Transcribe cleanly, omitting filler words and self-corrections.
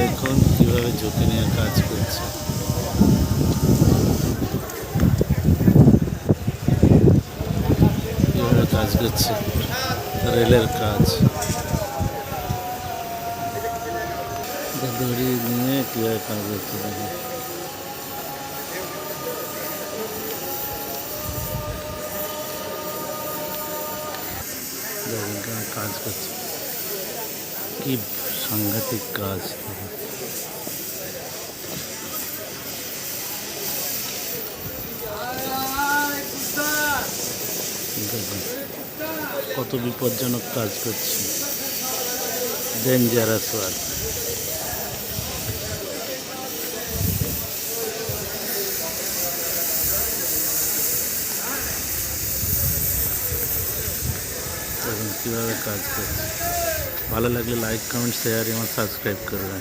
দেখুন কীভাবে ঝুঁকি নিয়ে কাজ করছে। কীভাবে কাজ করছে, রেলের কাজ। দড়ি নিয়ে কীভাবে কাজ করছে দেখুন। দেখুন কেমন কাজ করছে, কি সাংঘাতিক কাজ। দেখুন কত বিপজ্জনক কাজ করছে, ডেঞ্জারাস ওয়ার্ক। দেখুন কীভাবে কাজ করছে। ভালো লাগলে লাইক, কমেন্ট, শেয়ার এবং সাবস্ক্রাইব করবেন।